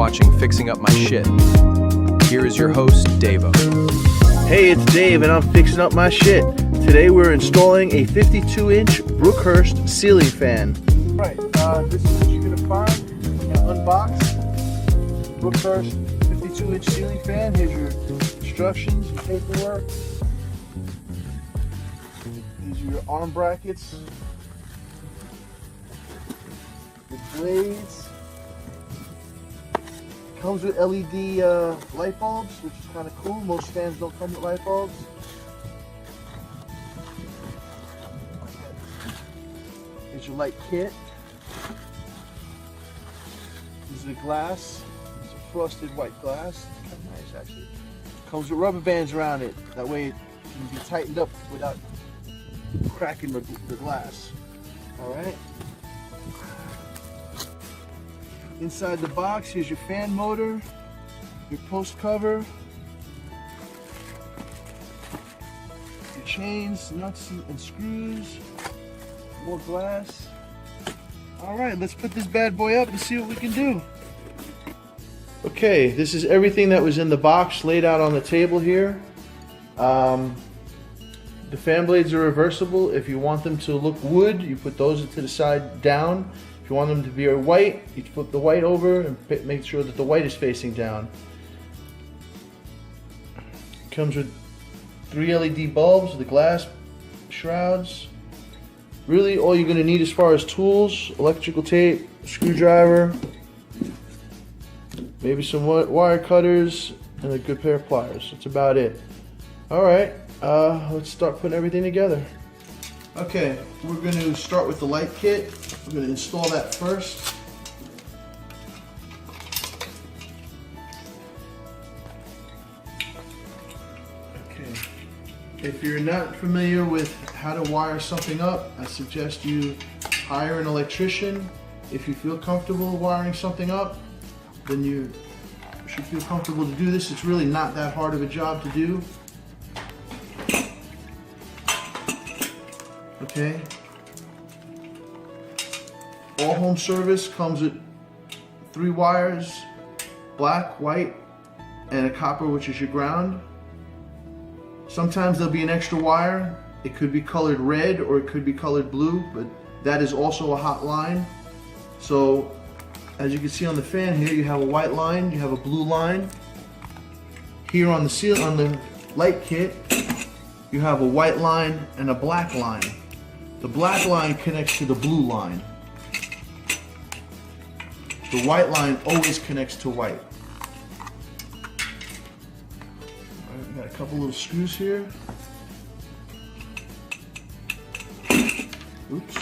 watching Fixing Up My Shit. Here is your host, Dave.O. Hey, it's Dave and I'm fixing up my shit. Today we're installing a 52-inch Brookhurst ceiling fan. Right, this is what you're going to find. You're going to unbox Brookhurst 52-inch ceiling fan. Here's your instructions, your paperwork. These are your arm brackets. The blades. Comes with LED light bulbs, which is kind of cool. Most fans don't come with light bulbs. Here's your light kit. This is the glass. It's a frosted white glass. It's kind of nice, actually. Comes with rubber bands around it. That way it can be tightened up without cracking the glass. All right. Inside the box, here's your fan motor, your post cover, your chains, nuts, and screws, more glass. All right, let's put this bad boy up and see what we can do. Okay, this is everything that was in the box laid out on the table here. The fan blades are reversible. If you want them to look wood, you put those to the side down. If you want them to be white, you flip the white over and make sure that the white is facing down. It comes with 3 LED bulbs, the glass shrouds. Really all you're going to need as far as tools, electrical tape, screwdriver, maybe some wire cutters, and a good pair of pliers. That's about it. Alright, let's start putting everything together. Okay, we're going to start with the light kit. We're going to install that first. Okay, if you're not familiar with how to wire something up, I suggest you hire an electrician. If you feel comfortable wiring something up, then you should feel comfortable to do this. It's really not that hard of a job to do. Okay. All home service comes with 3 wires, black, white, and a copper, which is your ground. Sometimes there'll be an extra wire. It could be colored red or it could be colored blue, but that is also a hot line. So as you can see on the fan here, you have a white line, you have a blue line. Here on the light kit, you have a white line and a black line. The black line connects to the blue line. The white line always connects to white. All right, we got a couple little screws here. Oops.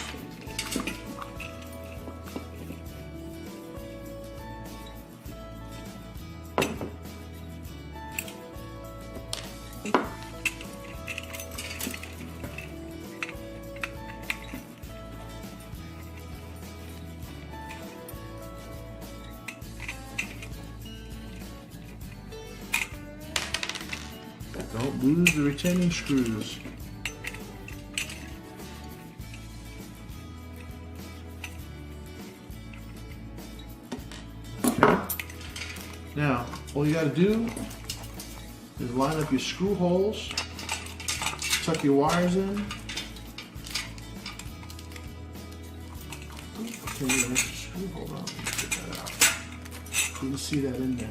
Don't lose the retaining screws. Okay. Now, all you got to do is line up your screw holes, tuck your wires in. Okay, there's a screw. Hold on, let's get that out. You can see that in there.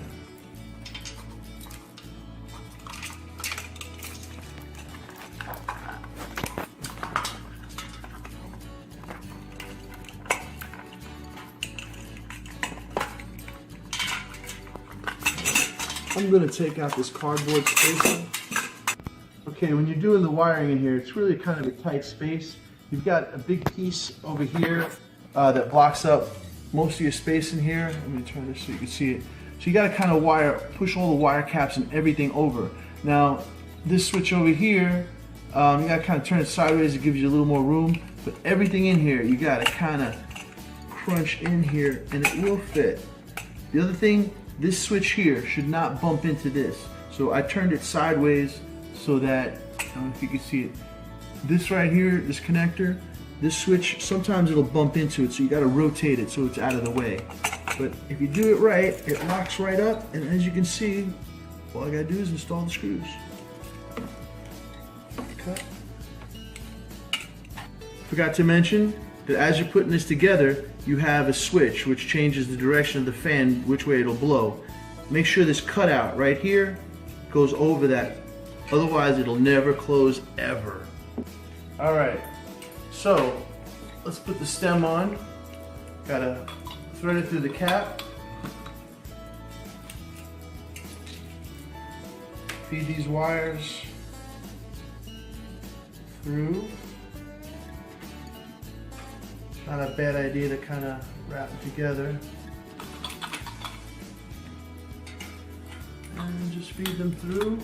I'm going to take out this cardboard spacer. Okay, when you're doing the wiring in here, it's really kind of a tight space. You've got a big piece over here that blocks up most of your space in here. Let me turn this so you can see it. So you got to kind of push all the wire caps and everything over. Now, this switch over here, you got to kind of turn it sideways. It gives you a little more room. But everything in here, you got to kind of crunch in here and it will fit. The other thing, this switch here should not bump into this. So I turned it sideways so that, I don't know if you can see it, this right here, this connector, this switch, sometimes it'll bump into it, so you gotta rotate it so it's out of the way. But if you do it right, it locks right up, and as you can see, all I gotta do is install the screws. Cut. Forgot to mention that as you're putting this together, you have a switch which changes the direction of the fan, which way it'll blow. Make sure this cutout right here goes over that, otherwise it'll never close ever. All right, so let's put the stem on. Gotta thread it through the cap. Feed these wires through. Not a bad idea to kind of wrap it together. And just feed them through.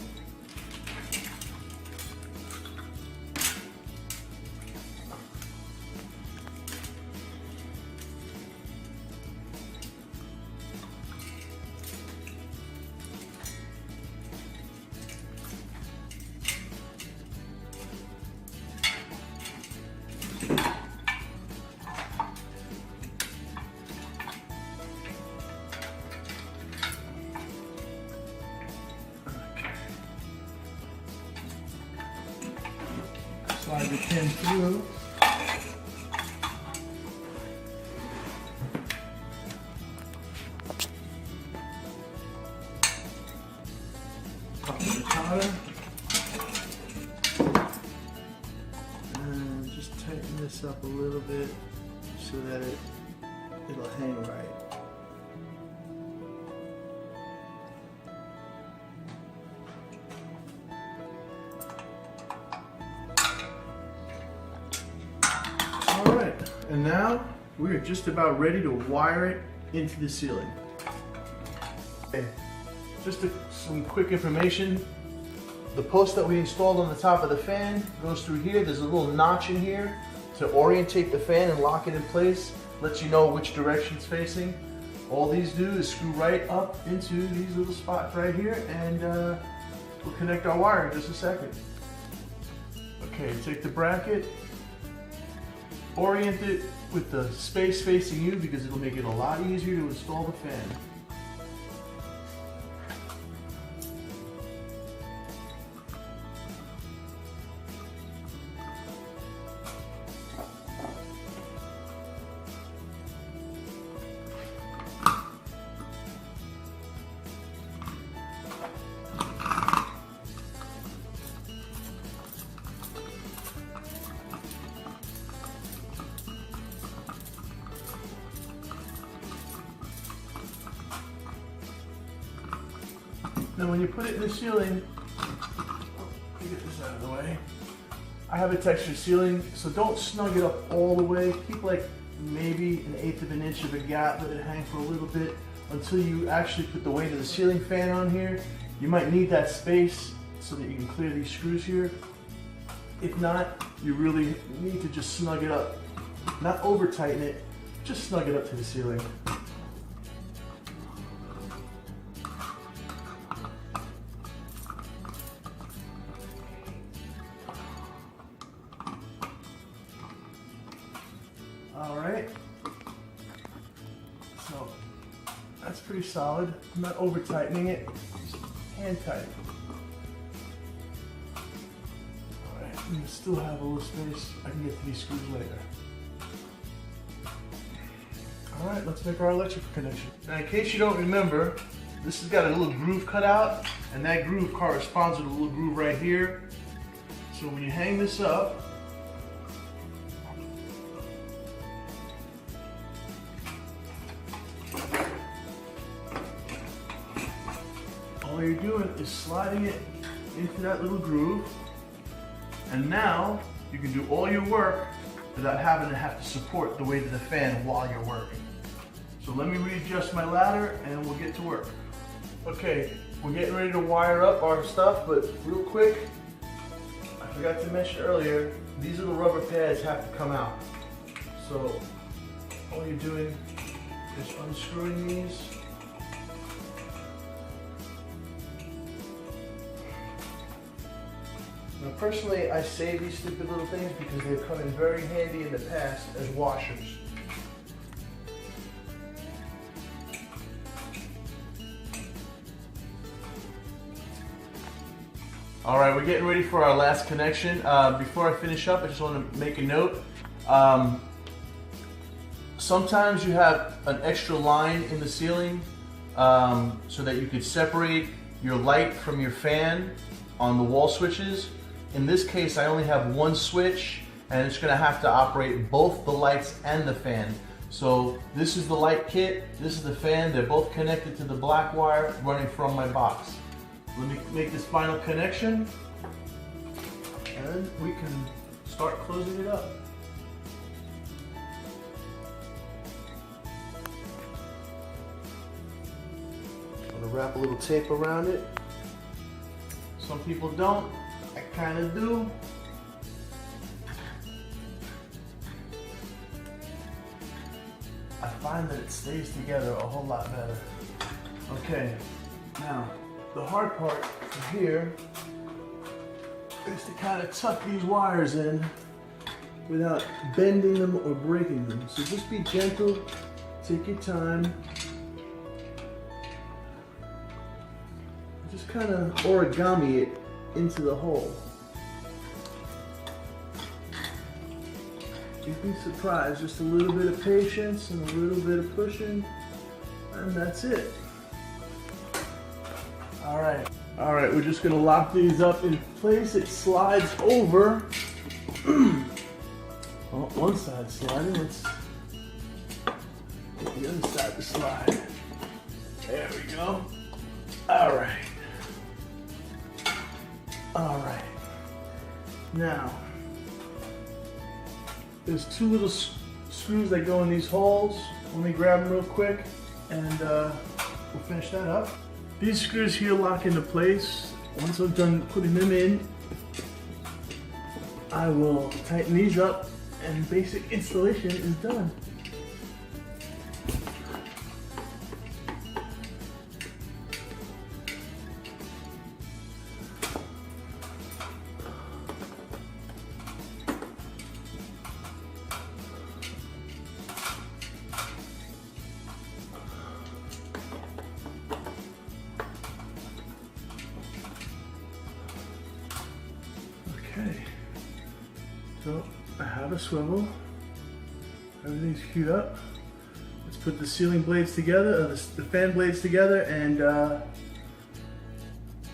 Slide the pin through. Pop the cotter. And just tighten this up a little bit so that it'll hang right. And now we're just about ready to wire it into the ceiling. Okay, just some quick information. The post that we installed on the top of the fan goes through here. There's a little notch in here to orientate the fan and lock it in place. Lets you know which direction it's facing. All these do is screw right up into these little spots right here, and we'll connect our wire in just a second. Okay, take the bracket, orient it with the space facing you because it'll make it a lot easier to install the fan. Now when you put it in the ceiling, let me get this out of the way. I have a textured ceiling, so don't snug it up all the way. Keep like maybe 1/8 of an inch of a gap, let it hang for a little bit until you actually put the weight of the ceiling fan on here. You might need that space so that you can clear these screws here. If not, you really need to just snug it up. Not over tighten it, just snug it up to the ceiling. All right, so that's pretty solid. I'm not over tightening it, just hand tight. All right, I'm gonna still have a little space. I can get to these screws later. All right, let's make our electrical connection. Now, in case you don't remember, this has got a little groove cut out, and that groove corresponds with a little groove right here. So when you hang this up, all you're doing is sliding it into that little groove, and now you can do all your work without having to have to support the weight of the fan while you're working. So let me readjust my ladder and we'll get to work. Okay, we're getting ready to wire up our stuff, but real quick, I forgot to mention earlier, these little rubber pads have to come out. So all you're doing is unscrewing these. Now personally, I save these stupid little things because they've come in very handy in the past as washers. All right, we're getting ready for our last connection. Before I finish up, I just want to make a note. Sometimes you have an extra line in the ceiling so that you could separate your light from your fan on the wall switches. In this case, I only have one switch, and it's going to have to operate both the lights and the fan. So this is the light kit, this is the fan. They're both connected to the black wire running from my box. Let me make this final connection, and we can start closing it up. I'm gonna wrap a little tape around it. Some people don't, I kind of do. I find that it stays together a whole lot better. Okay, now the hard part here is to kind of tuck these wires in without bending them or breaking them. So just be gentle, take your time. Just kind of origami it into the hole. You'd be surprised, just a little bit of patience and a little bit of pushing, and that's it. All right, we're just gonna lock these up in place. It slides over. Well, one side sliding, let's get the other side to slide. There we go. All right. Now, there's two little screws that go in these holes. Let me grab them real quick, and we'll finish that up. These screws here lock into place. Once I'm done putting them in, I will tighten these up, and basic installation is done. Okay, so I have a swivel, everything's queued up. Let's put the ceiling blades together, the fan blades together, and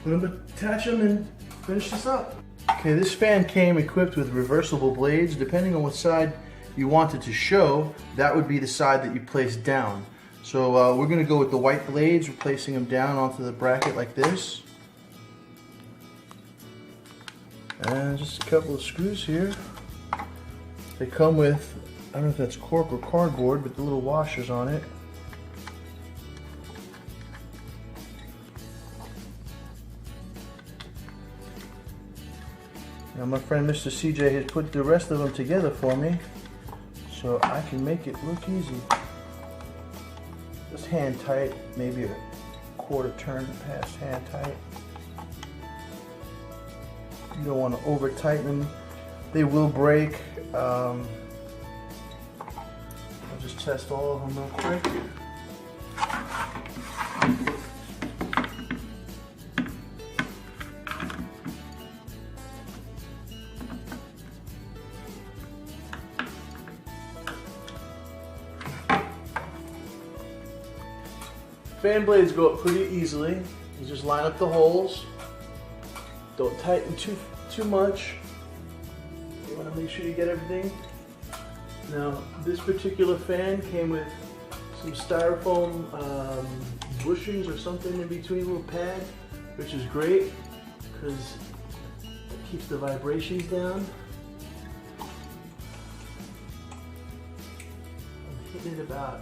attach them and finish this up. Okay, this fan came equipped with reversible blades. Depending on what side you want it to show, that would be the side that you place down. So we're gonna go with the white blades. We're placing them down onto the bracket like this. And just a couple of screws here. They come with, I don't know if that's cork or cardboard, but the little washers on it. Now my friend Mr. CJ has put the rest of them together for me, so I can make it look easy. Just hand tight, maybe a quarter turn past hand tight. You don't want to over tighten them, they will break. I'll just test all of them real quick. Fan blades go up pretty easily. You just line up the holes. Don't tighten too much. You want to make sure you get everything. Now, this particular fan came with some styrofoam bushings or something in between, a little pad, which is great because it keeps the vibrations down. I'm hitting it about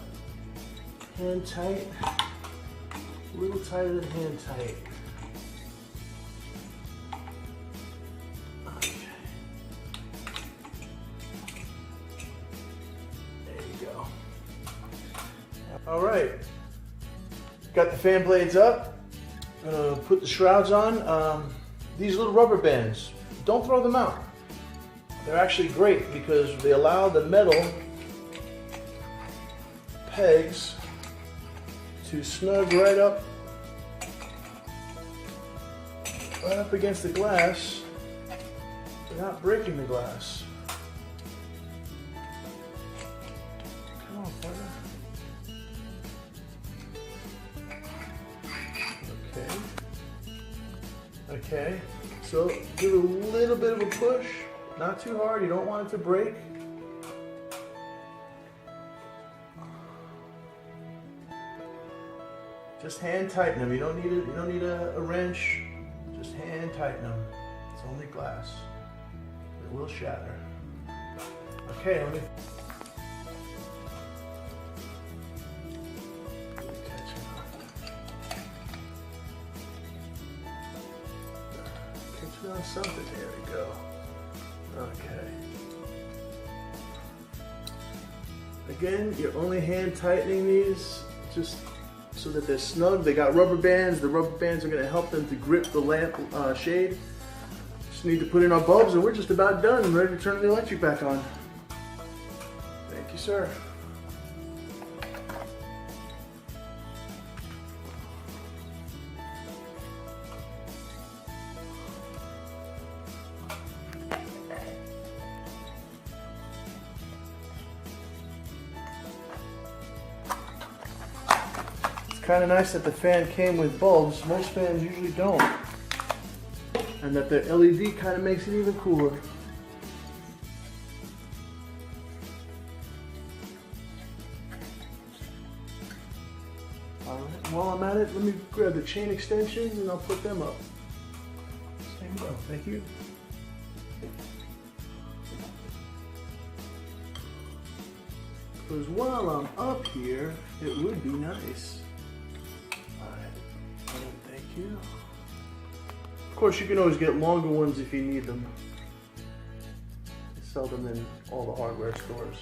hand tight, a little tighter than hand tight. All right, got the fan blades up. Put the shrouds on. These little rubber bands, don't throw them out. They're actually great because they allow the metal pegs to snug right up right up against the glass without breaking the glass. Come on, partner. Okay, so give it a little bit of a push, not too hard, you don't want it to break. Just hand tighten them, you don't need a wrench, just hand tighten them. It's only glass, it will shatter. Okay, let me on something. There we go. Okay. Again, you're only hand tightening these just so that they're snug. They got rubber bands. The rubber bands are going to help them to grip the lamp shade. Just need to put in our bulbs and we're just about done and ready to turn the electric back on. Thank you, sir. Kind of nice that the fan came with bulbs. Most fans usually don't. And that the LED kind of makes it even cooler. Alright, while I'm at it, let me grab the chain extensions and I'll put them up. Same go. Thank you. Because while I'm up here, it would be nice. Thank you. Of course, you can always get longer ones if you need them. They sell them in all the hardware stores.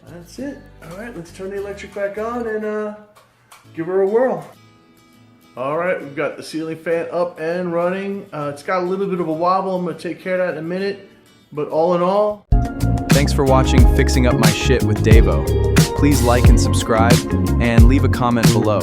That's it. All right, let's turn the electric back on and give her a whirl. All right, we've got the ceiling fan up and running. It's got a little bit of a wobble. I'm gonna take care of that in a minute. But all in all, Thanks for watching Fixing Up My Shit with Dave.O. Please like and subscribe, and leave a comment below.